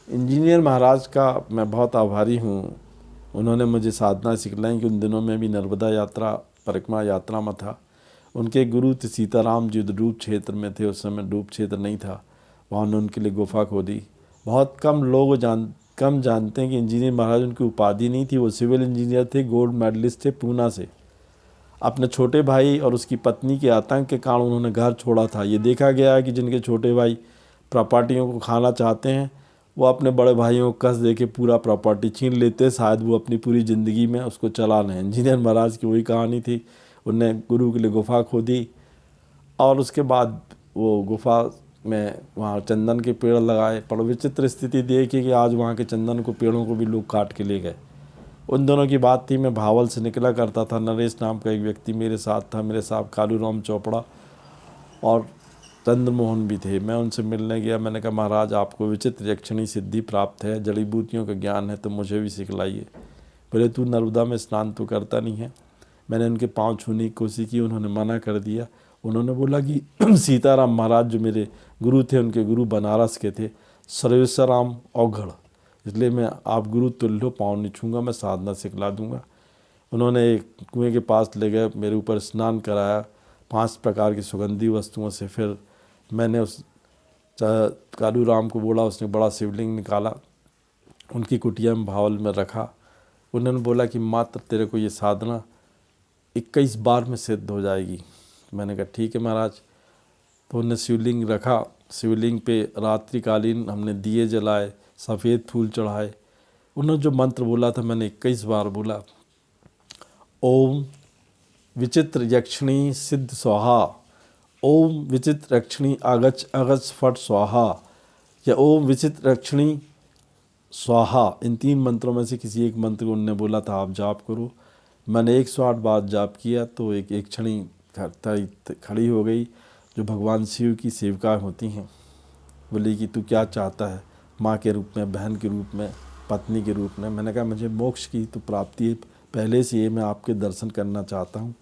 Engineer महाराज का मैं बहुत आभारी हूँ। उन्होंने मुझे साधना सिखलाई कि उन दिनों में भी नर्मदा यात्रा परिक्रमा यात्रा में था। उनके गुरु थे सीताराम जी, डूब क्षेत्र में थे, उस समय डूब क्षेत्र नहीं था। वहाँ उन्होंने उनके लिए गुफा खोदी। बहुत कम लोग कम जानते हैं कि इंजीनियर महाराज उनकी उपाधि नहीं थी, वो सिविल इंजीनियर थे, गोल्ड मेडलिस्ट थे पूना से। अपने छोटे भाई और उसकी पत्नी के आतंक के कारण उन्होंने घर छोड़ा था। ये देखा गया है कि जिनके छोटे भाई प्रॉपर्टियों को खाना चाहते हैं वो अपने बड़े भाइयों को कस दे के पूरा प्रॉपर्टी छीन लेते, शायद वो अपनी पूरी ज़िंदगी में उसको चला लें। इंजीनियर महाराज की वही कहानी थी। उनने गुरु के लिए गुफा खोदी और उसके बाद वो गुफा में वहाँ चंदन के पेड़ लगाए। पर विचित्र स्थिति देखी कि आज वहाँ के चंदन को पेड़ों को भी लोग काट के ले गए। उन दोनों की बात थी, मैं भावल से निकला करता था। नरेश नाम का एक व्यक्ति मेरे साथ था, मेरे साथ कालूराम चोपड़ा और चंद्रमोहन भी थे। मैं उनसे मिलने गया। मैंने कहा महाराज आपको विचित्र यक्षिणी सिद्धि प्राप्त है, जड़ी बूटियों का ज्ञान है, तो मुझे भी सिखलाइए। बोले तू नर्मदा में स्नान तो करता नहीं है। मैंने उनके पाँव छूने की कोशिश की, उन्होंने मना कर दिया। उन्होंने बोला कि सीताराम महाराज जो मेरे गुरु थे, उनके गुरु बनारस के थे, सर्वेश्वराम औघड़, इसलिए मैं आप गुरु तुल्य पाँव नहीं छूँगा, मैं साधना सिखला दूँगा। उन्होंने एक कुएँ के पास ले गए, मेरे ऊपर स्नान कराया 5 प्रकार की सुगंधी वस्तुओं से। फिर मैंने उस कालूराम को बोला, उसने बड़ा शिवलिंग निकाला, उनकी कुटिया में भावल में रखा। उन्होंने बोला कि मात्र तेरे को ये साधना 21 बार में सिद्ध हो जाएगी। मैंने कहा ठीक है महाराज। तो उन्होंने शिवलिंग रखा, शिवलिंग पे रात्रिकालीन हमने दिए जलाए, सफ़ेद फूल चढ़ाए। उन्होंने जो मंत्र बोला था मैंने 21 बार बोला, ओम विचित्र यक्षिणी सिद्ध स्वाहा, ओम विचित्र यक्षिणी आगच अगच फट स्वाहा, या ओम विचित्र यक्षिणी स्वाहा। इन 3 मंत्रों में से किसी एक मंत्र को उन्होंने बोला था आप जाप करो। मैंने 108 बार जाप किया तो एक यक्षिणी खड़ी हो गई जो भगवान शिव की सेविका होती हैं। बोली कि तू क्या चाहता है, माँ के रूप में, बहन के रूप में, पत्नी के रूप में। मैंने कहा मुझे मोक्ष की तो प्राप्ति है, पहले से ये मैं आपके दर्शन करना चाहता हूँ।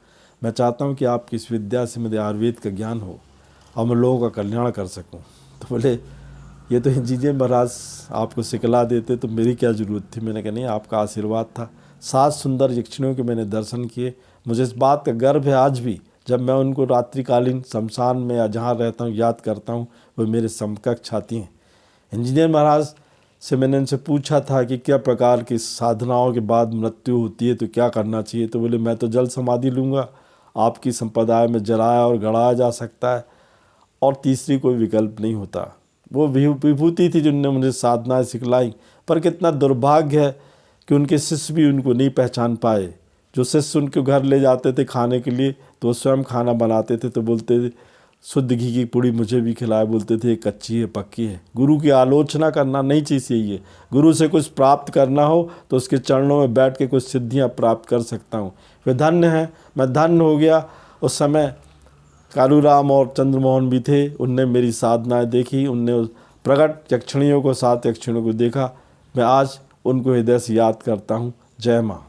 मैं चाहता हूँ कि आपकी इस विद्या से मुझे आयुर्वेद का ज्ञान हो और मैं लोगों का कल्याण कर सकूँ। तो बोले ये तो इंजीनियर महाराज आपको सिखला देते तो मेरी क्या ज़रूरत थी। मैंने कहा नहीं, आपका आशीर्वाद था। 7 सुंदर यक्षिणियों के मैंने दर्शन किए। मुझे इस बात का गर्व है आज भी, जब मैं उनको रात्रिकालीन शमशान में या जहाँ रहता हूँ याद करता हूँ, वो मेरे समकक्ष आती हैं। इंजीनियर महाराज से मैंने उनसे पूछा था कि क्या प्रकार की साधनाओं के बाद मृत्यु होती है तो क्या करना चाहिए। तो बोले मैं तो जल समाधि लूँगा, आपकी संप्रदाय में जलाया और गड़ाया जा सकता है और तीसरी कोई विकल्प नहीं होता। वो विभूति थी जिनने मुझे साधनाएँ सिखलाई। पर कितना दुर्भाग्य है कि उनके शिष्य भी उनको नहीं पहचान पाए। जो शिष्य उनके घर ले जाते थे खाने के लिए तो वो स्वयं खाना बनाते थे, तो बोलते थे शुद्ध घी की पूड़ी मुझे भी खिलाए, बोलते थे कच्ची है पक्की है। गुरु की आलोचना करना नहीं चाहिए। गुरु से कुछ प्राप्त करना हो तो उसके चरणों में बैठ के कुछ सिद्धियां प्राप्त कर सकता हूँ। वे धन्य हैं, मैं धन्य हो गया। उस समय कालूराम और चंद्रमोहन भी थे, उनने मेरी साधनाएं देखी, उनने प्रगट यक्षिणियों को, 7 यक्षिणियों को देखा। मैं आज उनको हृदय से याद करता हूँ। जय माँ।